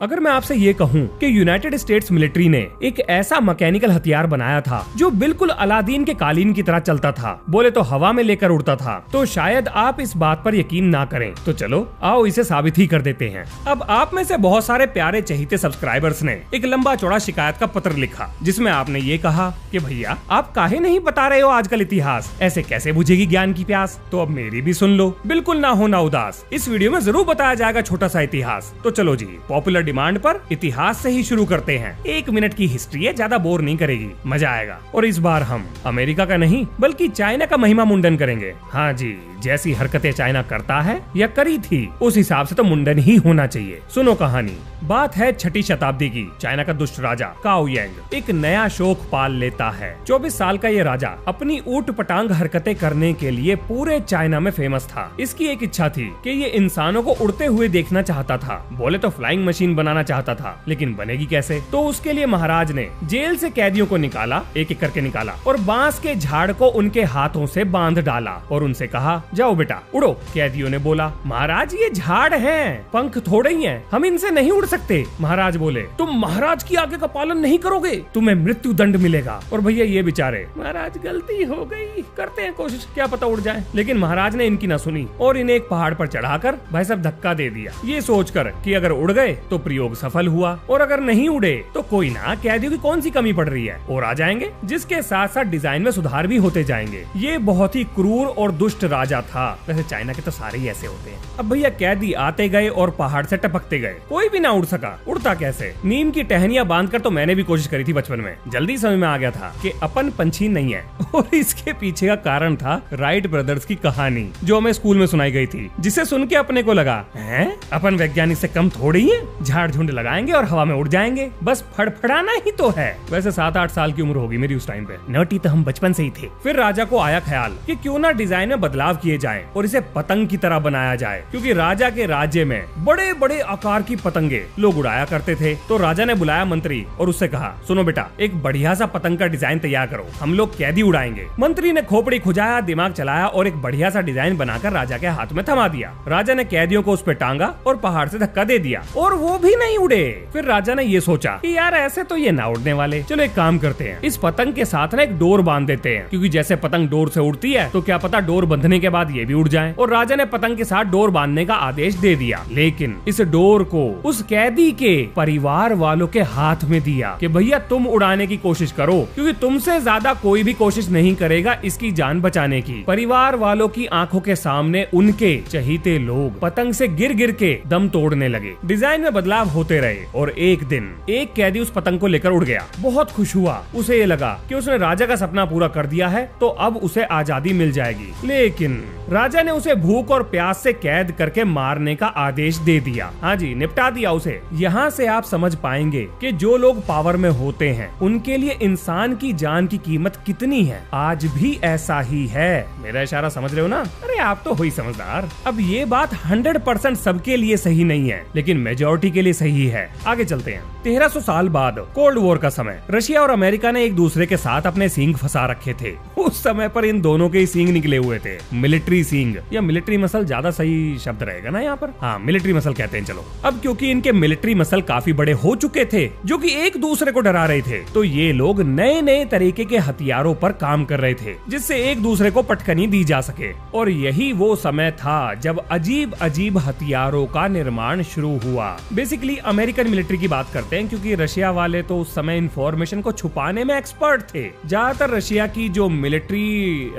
अगर मैं आपसे ये कहूं कि यूनाइटेड स्टेट्स मिलिट्री ने एक ऐसा मैकेनिकल हथियार बनाया था जो बिल्कुल अलादीन के कालीन की तरह चलता था, बोले तो हवा में लेकर उड़ता था, तो शायद आप इस बात पर यकीन ना करें। तो चलो आओ इसे साबित ही कर देते हैं। अब आप में से बहुत सारे प्यारे चहीते सब्सक्राइबर्स ने एक लंबा चौड़ा शिकायत का पत्र लिखा, जिसमें आपने ये कहा कि भैया आप काहे नहीं बता रहे हो आजकल इतिहास, ऐसे कैसे बुझेगी ज्ञान की प्यास। तो अब मेरी भी सुन लो, बिल्कुल ना होना उदास, इस वीडियो में जरूर बताया जाएगा छोटा सा इतिहास। तो चलो जी, पॉपुलर डिमांड पर इतिहास से ही शुरू करते हैं। 1 मिनट की हिस्ट्री है, ज्यादा बोर नहीं करेगी, मजा आएगा। और इस बार हम अमेरिका का नहीं बल्कि चाइना का महिमा मुंडन करेंगे। हाँ जी, जैसी हरकतें चाइना करता है या करी थी उस हिसाब से तो मुंडन ही होना चाहिए। सुनो कहानी। बात है 6ठी शताब्दी की। चाइना का दुष्ट राजा काओ यांग एक नया शौक पाल लेता है। 24 साल का ये राजा अपनी ऊट पटांग हरकतें करने के लिए पूरे चाइना में फेमस था। इसकी एक इच्छा थी कि ये इंसानों को उड़ते हुए देखना चाहता था, बोले तो फ्लाइंग मशीन बनाना चाहता था, लेकिन बनेगी कैसे। तो उसके लिए महाराज ने जेल से कैदियों को निकाला, एक एक करके निकाला, और बांस के झाड़ को उनके हाथों से बांध डाला और उनसे कहा जाओ बेटा उड़ो। कैदियों ने बोला महाराज ये झाड़ हैं, पंख थोड़े ही हैं, हम इनसे नहीं उड़ सकते। महाराज बोले तुम महाराज की आज्ञा का पालन नहीं करोगे, तुम्हें मृत्यु दंड मिलेगा। और भैया ये बेचारे, महाराज गलती हो गई, करते हैं कोशिश, क्या पता उड़ जाए। लेकिन महाराज ने इनकी ना सुनी और इन्हें एक पहाड़ पर चढ़ाकर भाई साहब धक्का दे दिया, ये सोचकर कि अगर उड़ गए तो प्रयोग सफल हुआ और अगर नहीं उड़े तो कोई ना, कैदियों की कौन सी कमी पड़ रही है, और आ जाएंगे, जिसके साथ साथ डिजाइन में सुधार भी होते जाएंगे। ये बहुत ही क्रूर और दुष्ट राजा था। वैसे चाइना के तो सारे ही ऐसे होते हैं। अब भैया कैदी आते गए और पहाड़ से टपकते गए, कोई भी ना उड़ सका। उड़ता कैसे? नीम की टहनियां बांधकर तो मैंने भी कोशिश करी थी बचपन में, जल्दी समझ में आ गया था कि अपन पंछी नहीं है। और इसके पीछे का कारण था राइट ब्रदर्स की कहानी, जो हमें स्कूल में सुनाई गई थी, जिसे सुन के अपने को लगा हैं अपन वैज्ञानिक से कम थोड़ी है, झाड़ झुंड लगाएंगे और हवा में उड़ जाएंगे, बस फड़फड़ाना ही तो है। वैसे 7-8 साल की उम्र होगी मेरी उस टाइम पे, नटी तो हम बचपन से ही थे। फिर राजा को आया ख्याल कि क्यों ना डिजाइन में बदलाव किए जाएं और इसे पतंग की तरह बनाया जाए, क्योंकि राजा के राज्य में बड़े बड़े आकार की पतंगे लोग उड़ाया करते थे। तो राजा ने बुलाया मंत्री और उससे कहा सुनो बेटा, एक बढ़िया सा पतंग का डिजाइन तैयार करो, हम लोग कैदी उड़ाएंगे। मंत्री ने खोपड़ी खुजाया, दिमाग चलाया और एक बढ़िया सा डिजाइन बनाकर राजा के हाथ में थमा दिया। राजा ने कैदियों को उस पे टांगा और पहाड़ से धक्का दे दिया और वो भी नहीं उड़े। फिर राजा ने ये सोचा कि यार ऐसे तो ये ना उड़ने वाले, चलो एक काम करते हैं, इस पतंग के साथ ना एक डोर बांध देते हैं, क्योंकि जैसे पतंग डोर से उड़ती है तो क्या पता डोर बंधने के बाद ये भी उड़ जाए। और राजा ने पतंग के साथ डोर बांधने का आदेश दे दिया, लेकिन इस डोर को उस कैदी के परिवार वालों के हाथ में दिया कि भैया तुम उड़ाने की कोशिश करो, क्योंकि तुमसे ज्यादा कोई भी कोशिश नहीं करेगा इसकी जान बचाने की। परिवार वालों की आंखों के सामने उनके चहीते लोग पतंग से गिर गिर के दम तोड़ने लगे। डिजाइन में बदलाव होते रहे और एक दिन एक कैदी उस पतंग को लेकर उड़ गया। बहुत खुश हुआ, उसे ये लगा कि उसने राजा का सपना पूरा कर दिया है, तो अब उसे आजादी मिल जाएगी। लेकिन राजा ने उसे भूख और प्यास से कैद करके मारने का आदेश दे दिया। हाँ जी, निपटा दिया उसे। यहाँ से आप समझ पाएंगे कि जो लोग पावर में होते हैं उनके लिए इंसान की जान की कीमत कितनी है। आज भी ऐसा ही है। मेरा इशारा समझ रहे हो ना? अरे आप तो हो ही समझदार। अब ये बात 100% सबके लिए सही नहीं है, लेकिन मेजॉरिटी के लिए सही है। आगे चलते हैं। 1300 साल बाद कोल्ड वॉर का समय, रशिया और अमेरिका ने एक दूसरे के साथ अपने सींग फंसा रखे थे। उस समय पर इन दोनों के सींग निकले हुए थे। मिलिट्री सींग या मिलिट्री मसल ज्यादा सही शब्द रहेगा ना यहाँ पर? हाँ, मिलिट्री मसल कहते हैं। चलो, अब क्योंकि इनके मिलिट्री मसल काफी बड़े हो चुके थे, जो कि एक दूसरे को डरा रहे थे, तो ये लोग नए नए तरीके के हथियारों पर काम कर रहे थे, जिससे एक दूसरे को पटकनी दी जा सके। और यही वो समय था जब अजीब अजीब हथियारों का निर्माण शुरू हुआ। बेसिकली अमेरिकन मिलिट्री की बात करते हैं, क्योंकि रशिया वाले तो उस समय इंफॉर्मेशन को छुपाने में एक्सपर्ट थे। ज्यादातर रशिया की जो मिलिट्री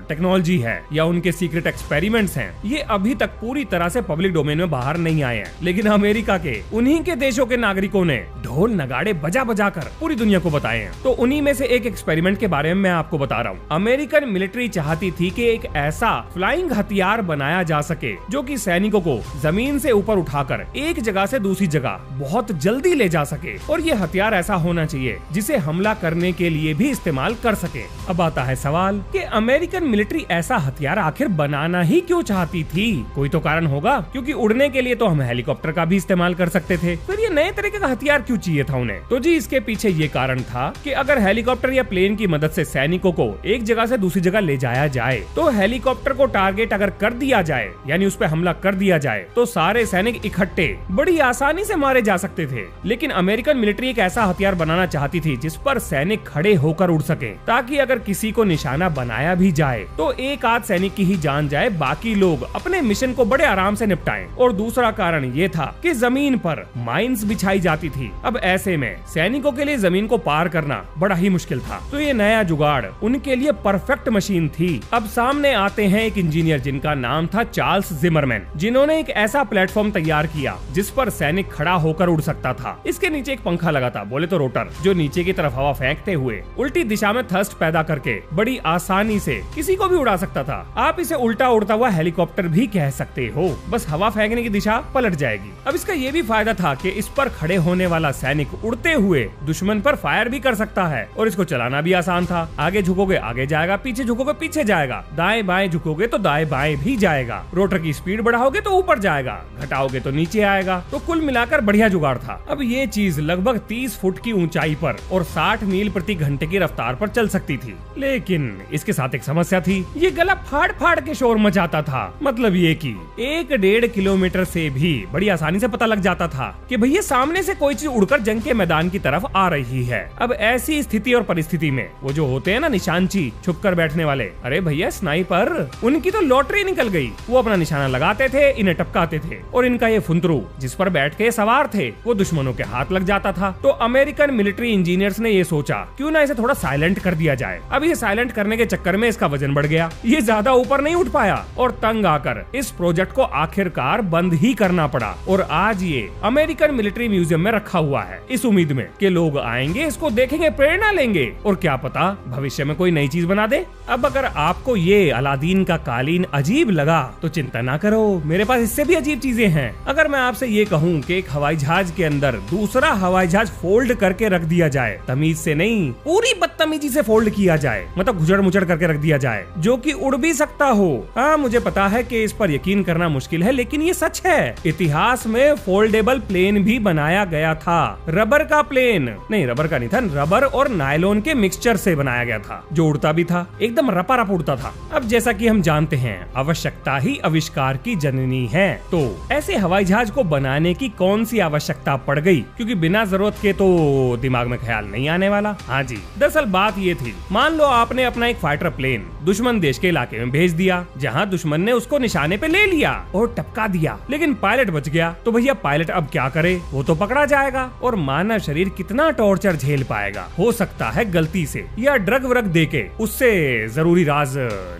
टेक्नोलॉजी है या उनके सीक्रेट एक्सपेरिमेंट्स हैं, ये अभी तक पूरी तरह से पब्लिक डोमेन में बाहर नहीं आए हैं। लेकिन अमेरिका के उन्हीं के देशों के नागरिकों ने ढोल नगाड़े बजा बजा कर पूरी दुनिया को बताए हैं। तो उन्हीं में से एक एक्सपेरिमेंट के बारे में मैं आपको बता रहा हूँ। अमेरिकन मिलिट्री चाहती थी कि एक ऐसा फ्लाइंग हथियार बनाया जा सके जो कि सैनिकों को जमीन से ऊपर उठाकर एक जगह से दूसरी जगह बहुत जल्दी ले जा सके। और ये हथियार ऐसा होना चाहिए जिसे हमला करने के लिए भी इस्तेमाल कर सके। अब आता है सवाल कि अमेरिकन मिलिट्री ऐसा हथियार आखिर बनाना ही क्यों चाहती थी? कोई तो कारण होगा, क्योंकि उड़ने के लिए तो हम हेलीकॉप्टर का भी इस्तेमाल कर सकते थे। फिर ये नए तरीके का हथियार क्यों चाहिए था उन्हें? तो जी इसके पीछे ये कारण था कि अगर हेलीकॉप्टर या प्लेन की मदद से सैनिकों को एक जगह से दूसरी जगह ले जाया जाए, तो हेलीकॉप्टर को टारगेट अगर कर दिया जाए, यानी उस पर हमला कर दिया जाए, तो सारे सैनिक इकट्ठे बड़ी आसानी से मारे जा सकते थे। लेकिन अमेरिकन मिलिट्री एक ऐसा हथियार बनाना चाहती थी जिस पर सैनिक खड़े होकर उड़ सके, ताकि अगर किसी को निशाना बनाया भी जाए तो एक आध सैनिक की ही जान जाए, बाकी लोग अपने मिशन को बड़े आराम से निपटाएं। और दूसरा कारण ये था कि जमीन पर माइंस बिछाई जाती थी। अब ऐसे में सैनिकों के लिए जमीन को पार करना बड़ा ही मुश्किल था, तो ये नया जुगाड़ उनके लिए परफेक्ट मशीन थी। अब सामने आते हैं एक इंजीनियर जिनका नाम था चार्ल्स जिमरमैन, जिन्होंने एक ऐसा प्लेटफॉर्म तैयार किया जिस पर सैनिक खड़ा होकर उड़ सकता था। इसके नीचे एक पंखा लगा था, बोले तो रोटर, जो नीचे की तरफ हवा फेंकते हुए उल्टी दिशा में थ्रस्ट पैदा करके बड़ी आसानी से किसी को भी उड़ा सकता था। आप इसे उल्टा उड़ता हुआ हेलीकॉप्टर भी कह सकते हो, बस हवा फेंकने की दिशा पलट जाएगी। अब इसका ये भी फायदा था कि इस पर खड़े होने वाला सैनिक उड़ते हुए दुश्मन पर फायर भी कर सकता है, और इसको चलाना भी आसान था। आगे झुकोगे आगे जाएगा, पीछे झुकोगे पीछे जाएगा, दाएं बाएं झुकोगे तो दाएं बाएं भी जाएगा, रोटर की स्पीड बढ़ाओगे तो ऊपर जाएगा, घटाओगे तो नीचे आएगा। तो कुल मिलाकर बढ़िया जुगाड़ था। अब ये चीज लगभग 30 फुट की ऊंचाई पर और 60 मील प्रति घंटे की रफ्तार पर चल सकती थी। लेकिन इसके साथ एक समस्या थी, ये गला फाड़ फाड़ के शोर मचाता था। मतलब ये कि 1-1.5 किलोमीटर से भी बड़ी आसानी से पता लग जाता था कि भैया सामने से कोई चीज उड़कर जंग के मैदान की तरफ आ रही है। अब ऐसी स्थिति और परिस्थिति में वो जो होते हैं ना निशानची, छुप कर बैठने वाले, अरे भैया स्नाइपर, उनकी तो लॉटरी निकल गई। वो अपना निशाना लगाते थे, इन्हें टपकाते थे, और इनका ये फुंतरू जिस पर बैठ के सवार थे वो दुश्मनों के हाथ लग जाता था। तो अमेरिकन मिलिट्री इंजीनियर्स ने ये सोचा क्यों ना इसे थोड़ा साइलेंट कर दिया जाए। अब इसे साइलेंट करने के चक्कर में इसका वजन बढ़ गया, ये ज्यादा ऊपर नहीं उठ पाया, और तंग आकर इस प्रोजेक्ट को आखिरकार बंद ही करना पड़ा। और आज ये अमेरिकन मिलिट्री म्यूजियम में रखा हुआ है, इस उम्मीद में कि लोग आएंगे, इसको देखेंगे, प्रेरणा लेंगे, और क्या पता भविष्य में कोई नई चीज बना दे। अब अगर आपको ये अलादीन का कालीन अजीब लगा तो चिंता ना करो, मेरे पास इससे भी अजीब चीजें हैं। अगर मैं आपसे ये कहूँ कि एक हवाई जहाज के अंदर दूसरा हवाई जहाज फोल्ड करके रख दिया जाए, तमीज से नहीं पूरी बदतमीजी से फोल्ड किया जाए, मतलब घुचड़ मुचड़ करके रख दिया जाए, जो कि उड़ भी सकता हो। हाँ, मुझे पता है कि इस पर यकीन करना मुश्किल है, लेकिन ये सच है। इतिहास में फोल्डेबल प्लेन भी बनाया गया था, रबर का प्लेन नहीं, रबर का नहीं था, रबर और नायलॉन के मिक्सचर से बनाया गया था, जो उड़ता भी था, एकदम रपा-रप उड़ता था। अब जैसा कि हम जानते हैं, आवश्यकता ही आविष्कार की जननी है, तो ऐसे हवाई जहाज को बनाने की कौन सी आवश्यकता पड़ गई, क्योंकि बिना जरूरत के तो दिमाग में ख्याल नहीं आने वाला। हाँ जी, दरअसल बात ये थी, मान लो आपने अपना एक फाइटर प्लेन दुश्मन देश के इलाके में भेज दिया, जहाँ दुश्मन ने उसको निशाने पे ले लिया और टपका दिया, लेकिन पायलट बच गया। तो भैया पायलट अब क्या करे, वो तो पकड़ा जाएगा, और मानव शरीर कितना टॉर्चर झेल पाएगा। हो सकता है गलती से या ड्रग व्रग देके उससे जरूरी राज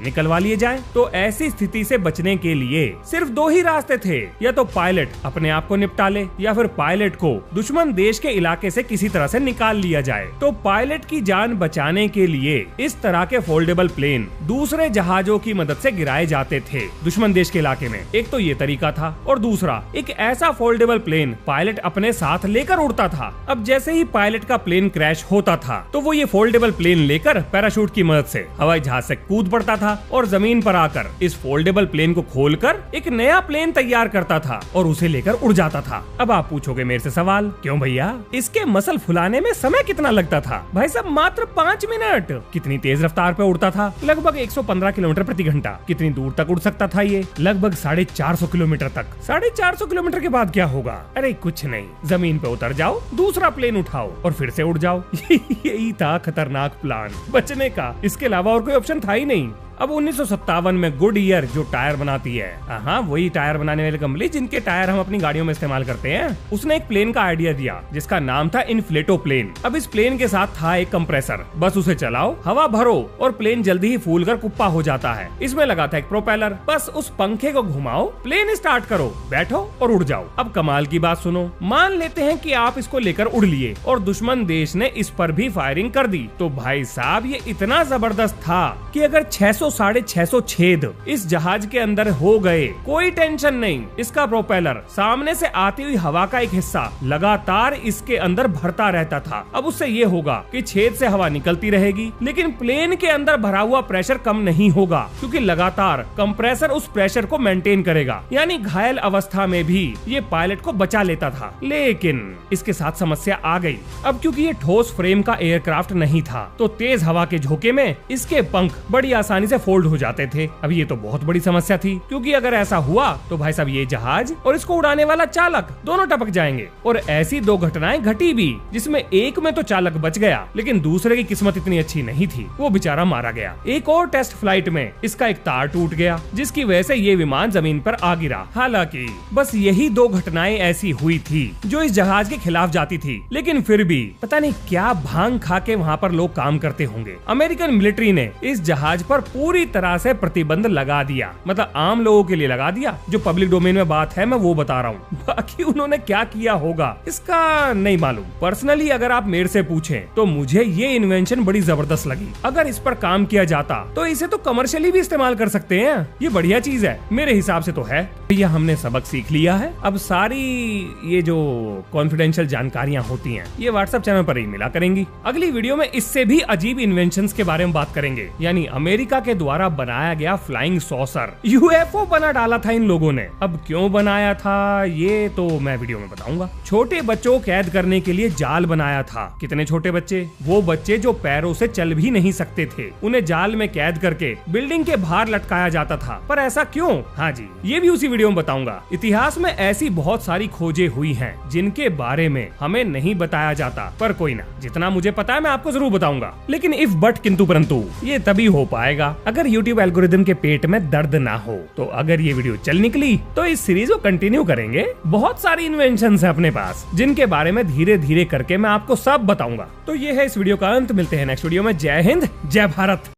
निकलवा लिए जाए। तो ऐसी स्थिति से बचने के लिए सिर्फ 2 ही रास्ते थे, या तो पायलट अपने आप को निपटा ले, या फिर पायलट को दुश्मन देश के इलाके से किसी तरह से निकाल लिया जाए। तो पायलट की जान बचाने के लिए इस तरह के फोल्डेबल प्लेन दूसरे जहाजों की मदद से गिराए जाते थे दुश्मन देश के इलाके में। एक तो ये तरीका था, और दूसरा एक ऐसा फोल्डेबल प्लेन पायलट अपने साथ लेकर उड़ता था। अब जैसे ही पायलट का प्लेन क्रैश होता था, तो वो ये फोल्डेबल प्लेन लेकर पैराशूट की मदद से हवाई जहाज से कूद पड़ता था, और जमीन पर आकर इस फोल्डेबल प्लेन को खोलकर एक नया प्लेन तैयार करता था और उसे लेकर उड़ जाता था। अब आप पूछोगे मेरे से सवाल, क्यों भैया इसके मसल फुलाने में समय कितना लगता था? भाई साहब मात्र 5 मिनट। कितनी तेज रफ्तार पे उड़ता था? लगभग 115 किलोमीटर प्रति घंटा। कितनी दूर तक उड़ सकता था ये? लगभग 450 किलोमीटर तक। 450 किलोमीटर के बाद क्या होगा? अरे कुछ नहीं, जमीन पे उतर जाओ, दूसरा प्लेन उठाओ और फिर से उड़ जाओ। यही था खतरनाक प्लान बचने का, इसके अलावा और कोई ऑप्शन था ही नहीं। अब 1957 में गुडईयर जो टायर बनाती है, हाँ वही टायर बनाने वाली कंपनी जिनके टायर हम अपनी गाड़ियों में इस्तेमाल करते हैं, उसने एक प्लेन का आइडिया दिया जिसका नाम था इन्फ्लेटो प्लेन। अब इस प्लेन के साथ था एक कंप्रेसर, बस उसे चलाओ, हवा भरो और प्लेन जल्दी ही फूल कर कुप्पा हो जाता है। इसमें लगा था एक प्रोपेलर, बस उस पंखे को घुमाओ, प्लेन स्टार्ट करो, बैठो और उड़ जाओ। अब कमाल की बात सुनो, मान लेते हैं कि आप इसको लेकर उड़ लिए और दुश्मन देश ने इस पर भी फायरिंग कर दी, तो भाई साहब ये इतना जबरदस्त था कि अगर 600-650 छेद इस जहाज के अंदर हो गए, कोई टेंशन नहीं, इसका प्रोपेलर सामने से आती हुई हवा का एक हिस्सा लगातार इसके अंदर भरता रहता था। अब उससे ये होगा कि छेद से हवा निकलती रहेगी, लेकिन प्लेन के अंदर भरा हुआ प्रेशर कम नहीं होगा, क्योंकि लगातार कंप्रेसर उस प्रेशर को मेंटेन करेगा। यानी घायल अवस्था में भी ये पायलट को बचा लेता था। लेकिन इसके साथ समस्या आ गई। अब क्योंकि ये ठोस फ्रेम का एयरक्राफ्ट नहीं था, तो तेज हवा के झोंके में इसके पंख बड़ी आसानी से से फोल्ड हो जाते थे। अब ये तो बहुत बड़ी समस्या थी, क्योंकि अगर ऐसा हुआ तो भाई साहब ये जहाज और इसको उड़ाने वाला चालक दोनों टपक जाएंगे। और ऐसी 2 घटनाएं घटी भी, जिसमें एक में तो चालक बच गया, लेकिन दूसरे की किस्मत इतनी अच्छी नहीं थी, वो बेचारा मारा गया। एक और टेस्ट फ्लाइट में इसका एक तार टूट गया, जिसकी वजह से ये विमान जमीन पर आ गिरा। हालांकि बस यही 2 घटनाएं ऐसी हुई थी जो इस जहाज के खिलाफ जाती थी, लेकिन फिर भी पता नहीं क्या भांग खा के वहाँ पर लोग काम करते होंगे। अमेरिकन मिलिट्री ने इस जहाज पर पूरी तरह से प्रतिबंध लगा दिया, मतलब आम लोगों के लिए लगा दिया। जो पब्लिक डोमेन में बात है मैं वो बता रहा हूँ, बाकी उन्होंने क्या किया होगा इसका नहीं मालूम। पर्सनली अगर आप मेरे से पूछें तो मुझे ये इन्वेंशन बड़ी जबरदस्त लगी। अगर इस पर काम किया जाता तो इसे तो कमर्शियली भी इस्तेमाल कर सकते हैं। ये बढ़िया चीज है मेरे हिसाब से तो है। यह हमने सबक सीख लिया है। अब सारी ये जो कॉन्फिडेंशियल जानकारियां होती हैं ये व्हाट्सएप चैनल पर ही मिला करेंगी। अगली वीडियो में इससे भी अजीब इन्वेंशंस के बारे में बात करेंगे, यानी अमेरिका के द्वारा बनाया गया फ्लाइंग सॉसर, यूएफओ बना डाला था इन लोगों ने। अब क्यों बनाया था ये तो मैं वीडियो में बताऊंगा। छोटे बच्चों को कैद करने के लिए जाल बनाया था। कितने छोटे बच्चे? वो बच्चे जो पैरों से चल भी नहीं सकते थे, उन्हें जाल में कैद करके बिल्डिंग के बाहर लटकाया जाता था। पर ऐसा क्यों? हाँ जी, ये भी उसी वीडियो में बताऊंगा। इतिहास में ऐसी बहुत सारी खोजें हुई हैं जिनके बारे में हमें नहीं बताया जाता, पर कोई ना, जितना मुझे पता है मैं आपको जरूर बताऊंगा। लेकिन इफ बट किंतु परंतु ये तभी हो पाएगा अगर YouTube एल्गोरिदम के पेट में दर्द ना हो। तो अगर ये वीडियो चल निकली तो इस सीरीज को कंटिन्यू करेंगे। बहुत सारी इन्वेंशंस है अपने पास जिनके बारे में धीरे धीरे करके मैं आपको सब बताऊंगा। तो ये है इस वीडियो का अंत। मिलते हैं नेक्स्ट वीडियो में। जय हिंद, जय भारत।